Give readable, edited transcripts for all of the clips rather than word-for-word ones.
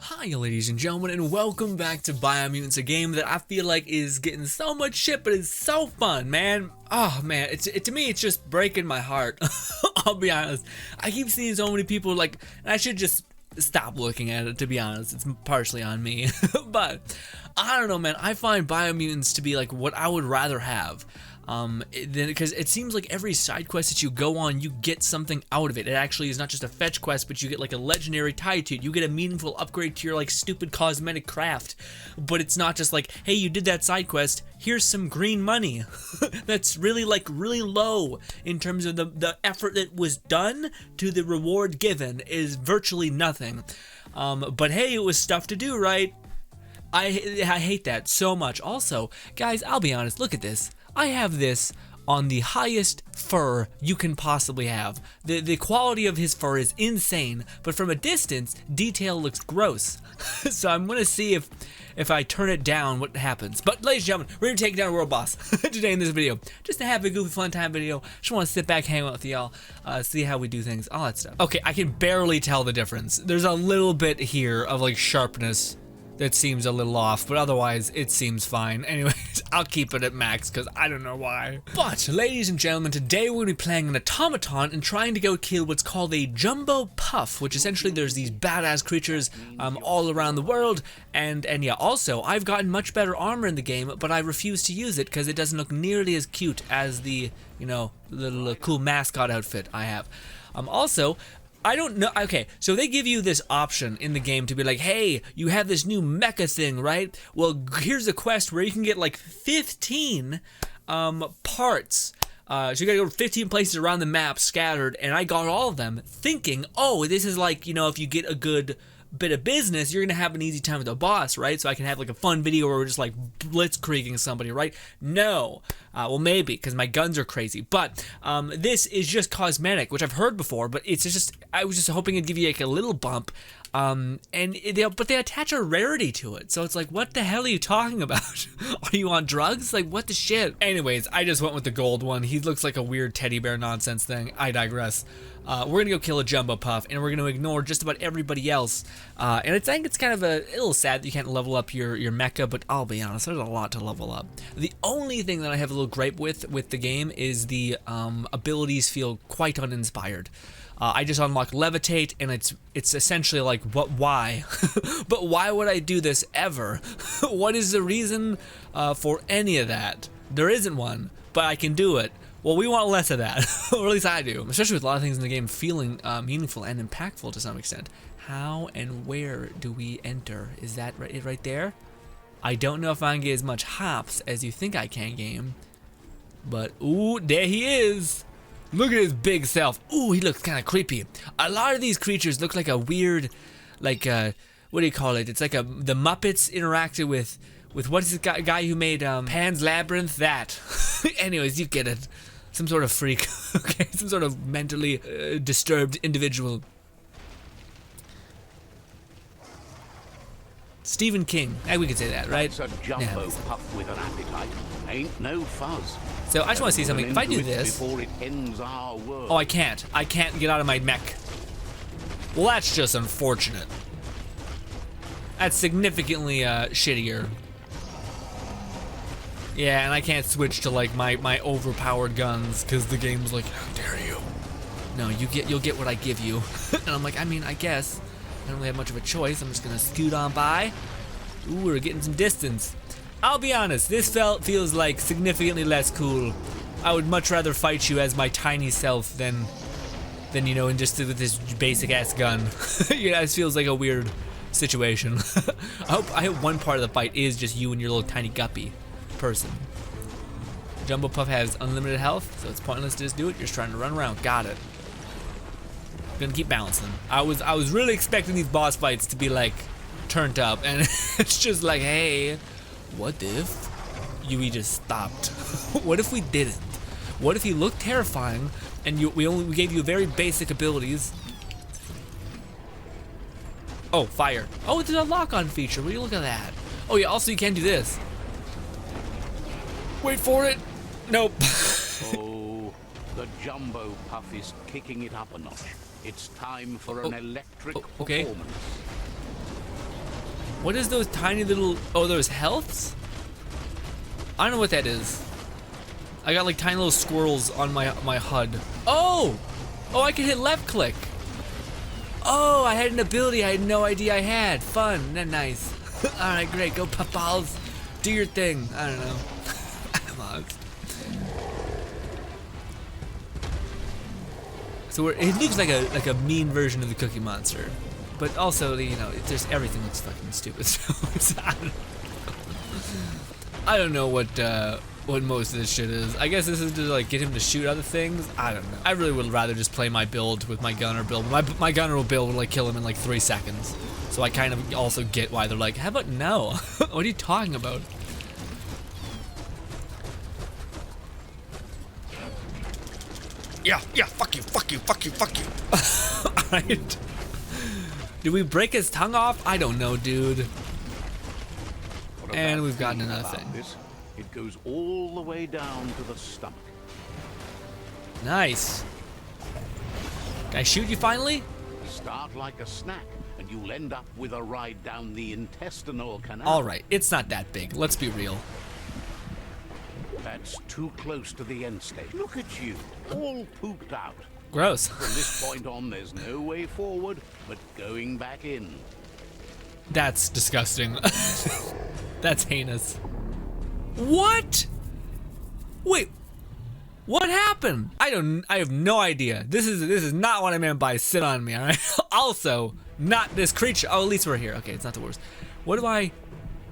Hi ladies and gentlemen, and welcome back to Biomutant, a game that I feel like is getting so much shit, but it's so fun, man. Oh man, to me it's just breaking my heart. I'll be honest. I keep seeing so many people like, and I should just stop looking at it, to be honest. It's partially on me. But I don't know, man. I find Biomutants to be like what I would rather have. Because it seems like every side quest that you go on, you get something out of it. It actually is not just a fetch quest, but you get like a legendary tie to it. You get a meaningful upgrade to your like stupid cosmetic craft. But it's not just like, hey, you did that side quest, here's some green money. That's really low in terms of the effort that was done to the reward given is virtually nothing. But hey, it was stuff to do, right? I hate that so much. Also, guys, I'll be honest, look at this. I have this on the highest fur you can possibly have. The quality of his fur is insane, but from a distance, detail looks gross. So I'm gonna see if I turn it down, what happens. But ladies and gentlemen, we're gonna take down a world boss today in this video. Just a happy, goofy, fun time video. Just wanna sit back, hang out with y'all, see how we do things, all that stuff. Okay, I can barely tell the difference. There's a little bit here of like sharpness that seems a little off, but otherwise it seems fine. Anyways, I'll keep it at max because I don't know why. But ladies and gentlemen, today we're gonna be playing an automaton and trying to go kill what's called a jumbo puff, which essentially there's these badass creatures all around the world. And yeah, also I've gotten much better armor in the game, but I refuse to use it because it doesn't look nearly as cute as the, you know, little cool mascot outfit I have. Also, I don't know. Okay, so they give you this option in the game to be like, hey, you have this new mecha thing, right? Well, here's a quest where you can get like 15 parts. So you gotta go to 15 places around the map scattered, and I got all of them thinking, oh, this is like, you know, if you get a good bit of business, you're gonna have an easy time with the boss, right? So I can have like a fun video where we're just like blitzkrieging somebody, right? No. Well, maybe, because my guns are crazy. But this is just cosmetic, which I've heard before, but it's just, I was just hoping it'd give you like a little bump. But they attach a rarity to it. So it's like, what the hell are you talking about? Are you on drugs? Like, what the shit? Anyways, I just went with the gold one. He looks like a weird teddy bear nonsense thing. I digress. We're gonna go kill a jumbo puff, and we're gonna ignore just about everybody else. And I think it's kind of a little sad that you can't level up your mecha, but I'll be honest, there's a lot to level up. The only thing that I have a little gripe with the game is the abilities feel quite uninspired. I just unlocked levitate, and it's essentially like, why? But why would I do this ever? What is the reason for any of that? There isn't one, but I can do it. Well, we want less of that, or at least I do, especially with a lot of things in the game feeling meaningful and impactful to some extent. How and where do we enter? Is that right there? I don't know if I can get as much hops as you think I can, game, but ooh, there he is. Look at his big self. Ooh, he looks kind of creepy. A lot of these creatures look like a weird, like, what do you call it? It's like the Muppets interacted with what is this guy who made Pan's Labyrinth? That. Anyways, you get it. Some sort of freak. Okay, some sort of mentally disturbed individual. Stephen King. We could say that, right? That's a jumbo puff with an appetite. Ain't no fuzz. So I just want to see something. If I do this, before it ends our world. oh, I can't get out of my mech. Well, that's just unfortunate. That's significantly shittier. Yeah, and I can't switch to like my overpowered guns because the game's like, how dare you? No, you'll get what I give you. And I'm like, I mean, I guess I don't really have much of a choice. I'm just gonna scoot on by. Ooh, we're getting some distance. I'll be honest, this feels like significantly less cool. I would much rather fight you as my tiny self than you know, and just with this basic ass gun. You know, this feels like a weird situation. I hope one part of the fight is just you and your little tiny guppy person. Jumbo Puff has unlimited health, so it's pointless to just do it. You're just trying to run around. Got it. Gonna keep balancing. I was really expecting these boss fights to be like turned up, and it's just like, hey, what if we just stopped? What if we didn't? What if he looked terrifying and we gave you very basic abilities? Oh, fire. Oh, there's a lock-on feature. Will you look at that? Oh yeah, also you can do this. Wait for it. Nope. Oh, the jumbo puff is kicking it up a notch. It's time for an electric okay. performance. What is those tiny little, oh, those healths? I don't know what that is. I got like tiny little squirrels on my HUD. Oh! Oh, I can hit left click. Oh, I had an ability I had no idea I had. Fun, nice. Alright, great, go Puffballs. Do your thing. I don't know. Come on. So it looks like a mean version of the Cookie Monster. But also, you know, just everything looks fucking stupid. So it's, I don't know what most of this shit is. I guess this is to like get him to shoot other things. I don't know. I really would rather just play my build with my gunner build. My gunner build would like kill him in like 3 seconds. So I kind of also get why they're like, how about no? What are you talking about? Yeah, fuck you. Alright. Did we break his tongue off? I don't know, dude. And we've gotten another thing. It goes all the way down to the stomach. Nice. Can I shoot you finally? Start like a snack, and you'll end up with a ride down the intestinal canal. Alright, it's not that big. Let's be real. That's too close to the end state. Look at you, all pooped out. Gross. From this point on, there's no way forward but going back in. That's disgusting. That's heinous. What? Wait. What happened? I have no idea. This is not what I meant by sit on me, alright? Also, not this creature. Oh, at least we're here. Okay, it's not the worst. What do I...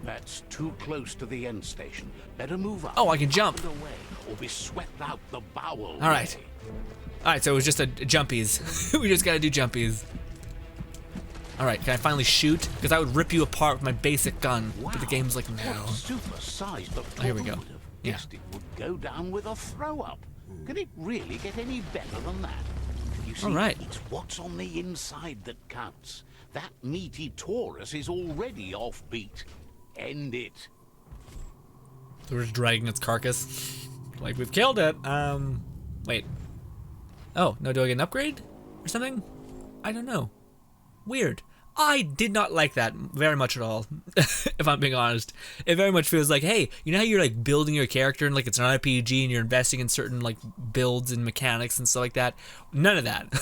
That's too close to the end station. Better move up. Oh, I can jump. Away, or be swept out the bowel. Alright. Alright, so it was just a jumpies. We just gotta do jumpies. Alright, can I finally shoot? Because I would rip you apart with my basic gun. Wow, but the game's like, no. Super-sized, but Oh, here we go. would have Yeah. guessed it would go down with a throw-up. Can it really get any better than that? You see, Alright. it's what's on the inside that counts. That meaty Taurus is already offbeat. End it. So we're just dragging its carcass. Like, we've killed it. Wait. Oh, no, do I get an upgrade? Or something? I don't know. Weird. I did not like that very much at all, if I'm being honest. It very much feels like, hey, you know how you're like building your character and like it's an RPG and you're investing in certain like builds and mechanics and stuff like that? None of that.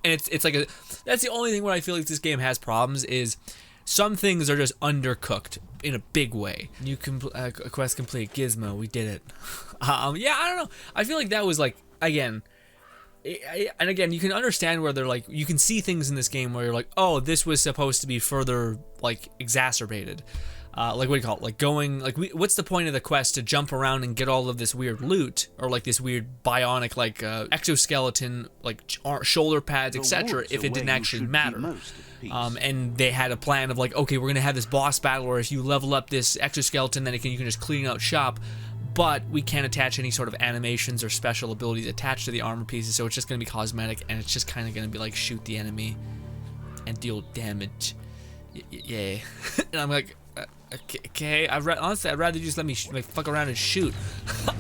And it's like that's the only thing where I feel like this game has problems is some things are just undercooked in a big way. New quest complete, Gizmo, we did it. Yeah, I don't know. I feel like that was like, again, and again, you can understand where they're like, you can see things in this game where you're like, oh, this was supposed to be further like exacerbated. Like, what do you call it? Like going, like, what's the point of the quest to jump around and get all of this weird loot or like this weird bionic like exoskeleton, like shoulder pads, etc. if it didn't actually matter. And they had a plan of like, okay, we're gonna have this boss battle where if you level up this exoskeleton, then you can just clean out shop. But we can't attach any sort of animations or special abilities attached to the armor pieces, so it's just going to be cosmetic, and it's just kind of going to be like shoot the enemy and deal damage. Yeah. And I'm like, okay. Honestly, I'd rather you just let me like fuck around and shoot.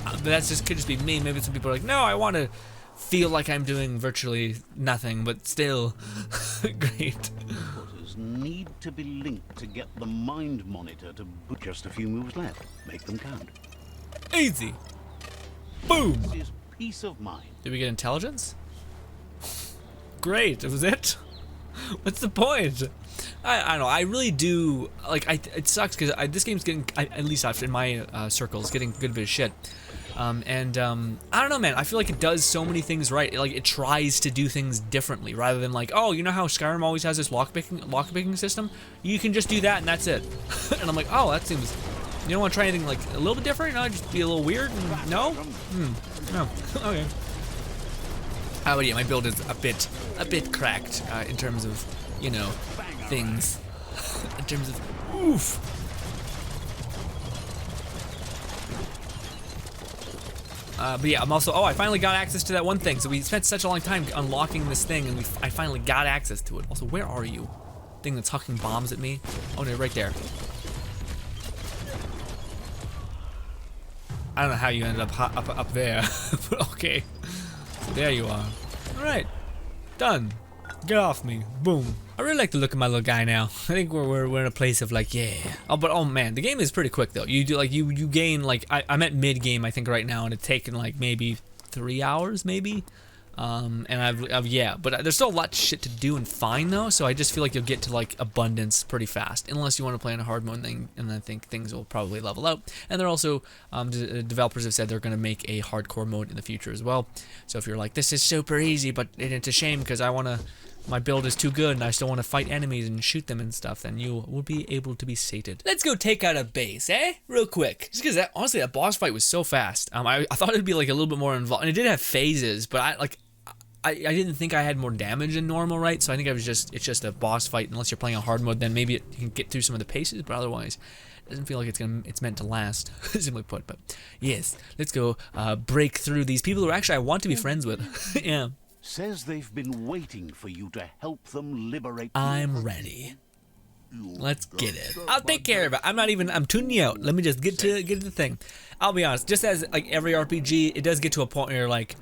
But that's just could just be me. Maybe some people are like, no, I want to feel like I'm doing virtually nothing, but still, great. Need to be linked to get the mind monitor to boot. Just a few moves left. Make them count. Easy. Boom. This is peace of mind. Did we get intelligence? Great. Was it? What's the point? I don't know. I really do like. It sucks because this game's getting, at least in my circles, getting a good bit of shit. I don't know, man. I feel like it does so many things right. It tries to do things differently rather than like, oh, you know how Skyrim always has this lockpicking system? You can just do that and that's it. And I'm like, oh, that seems. You don't want to try anything like a little bit different? No, just be a little weird? No? No. Okay. Oh yeah, my build is a bit cracked in terms of, you know, things. In terms of oof. But yeah, I'm also, I finally got access to that one thing. So we spent such a long time unlocking this thing, and I finally got access to it. Also, where are you? Thing that's hucking bombs at me? Oh no, right there. I don't know how you ended up there, but okay. So there you are. All right, done. Get off me. Boom. I really like the look of my little guy now. I think we're in a place of like, yeah. Oh, but oh man, the game is pretty quick though. You do like you gain like I'm at mid game I think right now, and it's taken like maybe 3 hours maybe. And I've yeah, but there's still a lot of shit to do and find though, so I just feel like you'll get to like abundance pretty fast, unless you want to play on a hard mode thing, and I think things will probably level out. And they're also, developers have said they're going to make a hardcore mode in the future as well. So if you're like, this is super easy, but it's a shame because my build is too good and I still want to fight enemies and shoot them and stuff, then you will be able to be sated. Let's go take out a base, eh? Real quick. Just because honestly, that boss fight was so fast. I thought it'd be like a little bit more involved, and it did have phases, but I didn't think I had more damage than normal, right? So I think it's just a boss fight. Unless you're playing on hard mode, then maybe you can get through some of the paces, but otherwise, it doesn't feel like it's meant to last, simply put. But yes, let's go break through these people who actually I want to be friends with. Yeah. Says they've been waiting for you to help them liberate. I'm ready. Let's get it. I'll take care of it. I'm tuning you out. Let me just get to the thing. I'll be honest, just as like every RPG, it does get to a point where you're like,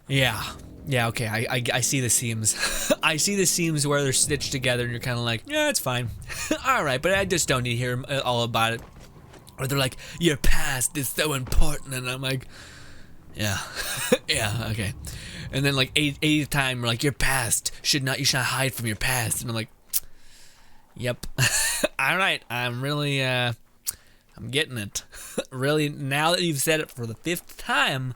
yeah, okay, I see the seams. I see the seams where they're stitched together and you're kind of like, yeah, it's fine. Alright, but I just don't need to hear all about it. Or they're like, your past is so important, and I'm like, yeah, yeah, okay. And then like 80th time, we're like, your past you should not hide from your past. And I'm like, yep. Alright, I'm really, I'm getting it. Really, now that you've said it for the 5th time,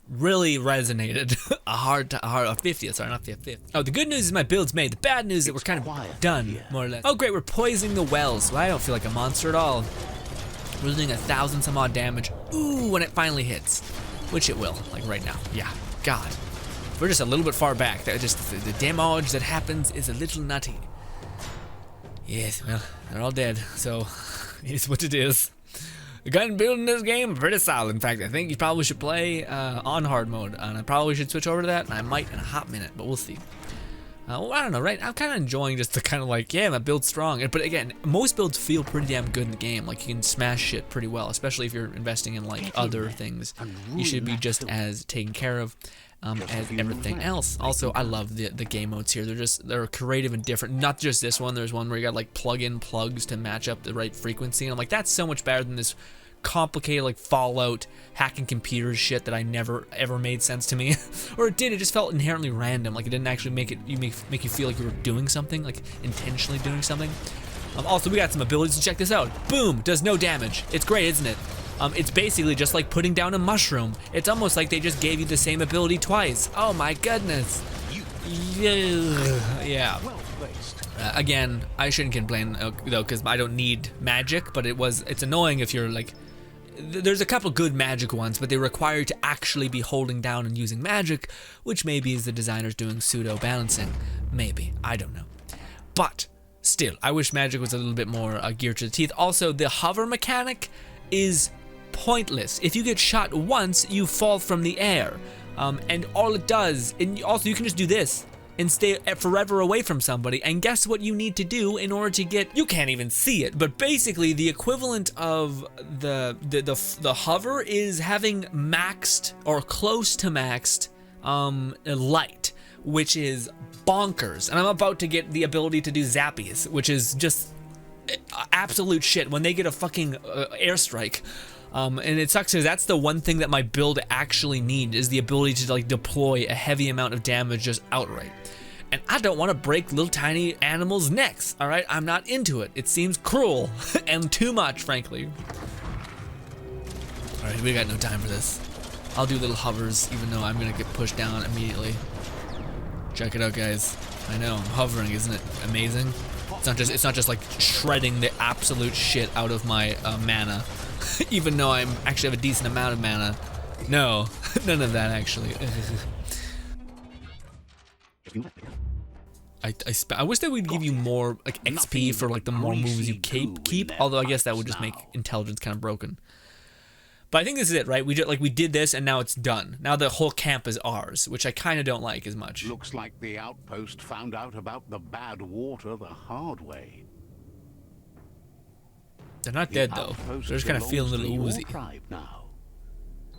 really resonated. a 50th, sorry, not the 5th. Oh, the good news is my build's made. The bad news is that we're kind of done, more or less. Oh great, we're poisoning the wells. Well, I don't feel like a monster at all. We're doing 1,000 some odd damage. Ooh, when it finally hits. Which it will, like right now. Yeah, God. We're just a little bit far back. That just the damage that happens is a little nutty. Yes, well, they're all dead, so it's what it is. The gun build in this game are pretty solid. In fact, I think you probably should play on hard mode, and I probably should switch over to that, and I might in a hot minute, but we'll see. Well, I don't know, right? I'm kind of enjoying just the kind of like, yeah, my build's strong. But again, most builds feel pretty damn good in the game. Like, you can smash shit pretty well, especially if you're investing in like other things. You should be just as taken care of as everything else. Also, I love the game modes here. They're creative and different. Not just this one. There's one where you got like plug-in plugs to match up the right frequency. And I'm like, that's so much better than this complicated like Fallout hacking computers shit that I never ever made sense to me. Or it did, it just felt inherently random. Like it didn't actually make you feel like you were doing something, like intentionally doing something. Also, we got some abilities to check this out. Boom, does no damage. It's great, isn't it? It's basically just like putting down a mushroom. It's almost like they just gave you the same ability twice. Oh my goodness. Yeah. Again, I shouldn't complain though, because I don't need magic, but it's annoying if you're like, there's a couple good magic ones, but they require you to actually be holding down and using magic, which maybe is the designers doing pseudo balancing. Maybe, I don't know. But still, I wish magic was a little bit more geared to the teeth. Also, the hover mechanic is pointless. If you get shot once, you fall from the air, and all it does, and also you can just do this and stay forever away from somebody, and guess what you need to do in order to get, you can't even see it, but basically the equivalent of the hover is having maxed or close to maxed light, which is bonkers. And I'm about to get the ability to do zappies, which is just absolute shit when they get a fucking airstrike. And it sucks because that's the one thing that my build actually needs, is the ability to like deploy a heavy amount of damage just outright. And I don't want to break little tiny animals' necks, alright? I'm not into it. It seems cruel and too much, frankly. Alright, we got no time for this. I'll do little hovers, even though I'm gonna get pushed down immediately. Check it out, guys. I know, I'm hovering, isn't it amazing? It's not just like shredding the absolute shit out of my mana. Even though I actually have a decent amount of mana. No, none of that actually. I wish they would give you more like XP for like the more moves you keep. Although I guess that would just make intelligence kind of broken. But I think this is it, right? We did this and now it's done. Now the whole camp is ours, which I kind of don't like as much. Looks like the outpost found out about the bad water the hard way. They're not dead though. They're just kind of feeling a little woozy.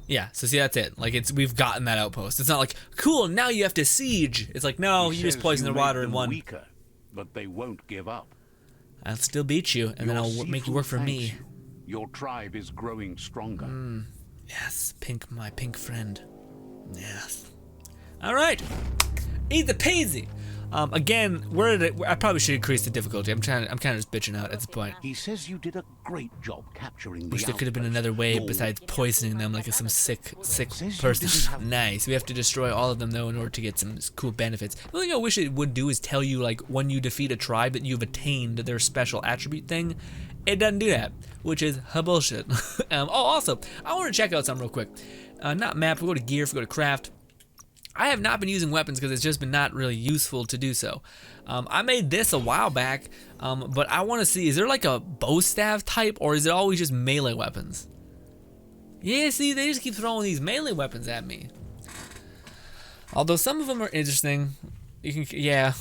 Yeah, so see, that's it. Like, we've gotten that outpost. It's not like, cool, now you have to siege. It's like, no, you just poison the water in one. Weaker, but they won't give up. I'll still beat you, and then I'll make you work for me. Your tribe is growing stronger. Yes, my pink friend. Yes. All right. Eat the peasy. Again, I probably should increase the difficulty. I'm kind of just bitching out at this point. He says you did a great job capturing the Wish there could have been another way besides poisoning them like some sick person. Nice. We have to destroy all of them though in order to get some cool benefits. The only thing I wish it would do is tell you like when you defeat a tribe that you've attained their special attribute thing. It doesn't do that, which is bullshit. Also, I want to check out something real quick. Not map. We go to gear. If we go to craft. I have not been using weapons because it's just been not really useful to do so. I made this a while back, but I want to see, is there like a bow staff type or is it always just melee weapons? Yeah, see, they just keep throwing these melee weapons at me. Although some of them are interesting. Yeah,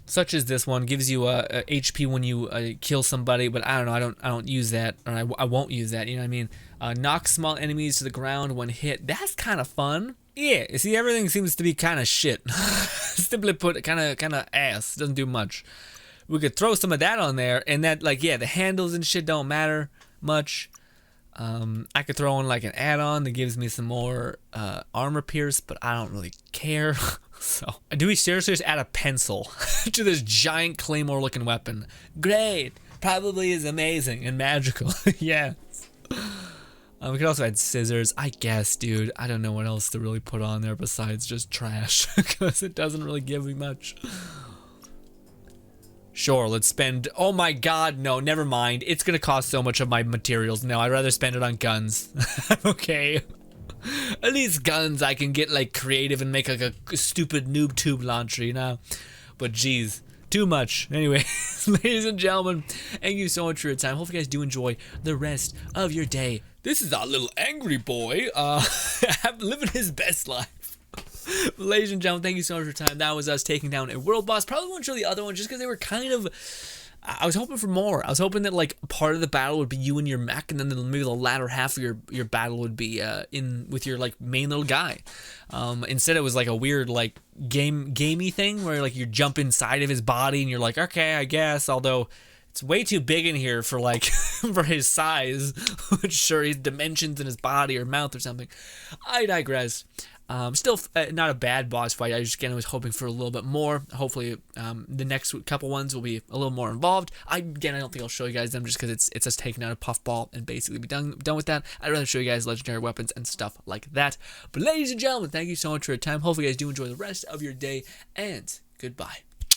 such as this one gives you a HP when you kill somebody, but I don't know, I don't use that, or I won't use that, you know what I mean? Knock small enemies to the ground when hit. That's kind of fun. Yeah, you see, everything seems to be kind of shit. Simply put, kind of ass. Doesn't do much. We could throw some of that on there, and that, like, yeah, the handles and shit don't matter much. I could throw in like an add-on that gives me some more armor pierce, but I don't really care. So, do we seriously just add a pencil to this giant claymore-looking weapon? Great, probably is amazing and magical. Yes. We could also add scissors, I guess, dude. I don't know what else to really put on there besides just trash, because it doesn't really give me much. Sure, let's spend, oh my god, no, never mind. It's gonna cost so much of my materials. No, I'd rather spend it on guns. Okay. At least guns, I can get like creative and make like a stupid noob tube launcher, you know? But geez. Too much. Anyway, ladies and gentlemen, thank you so much for your time. Hope you guys do enjoy the rest of your day. This is our little angry boy, living his best life. Ladies and gentlemen, thank you so much for your time. That was us taking down a world boss. Probably won't show the other one just because they were kind of... I was hoping for more. I was hoping that like part of the battle would be you and your mech, and then maybe the latter half of your battle would be in with your like main little guy. Instead, it was like a weird like gamey thing where like you jump inside of his body and you're like, okay, I guess. Although it's way too big in here for like for his size. Sure, his dimensions in his body or mouth or something. I digress. Still not a bad boss fight. I just again was hoping for a little bit more. Hopefully the next couple ones will be a little more involved. I don't think I'll show you guys them just because it's us taking out a puffball and basically be done with that. I'd rather show you guys legendary weapons and stuff like that. But ladies and gentlemen, thank you so much for your time. Hopefully you guys do enjoy the rest of your day, and goodbye.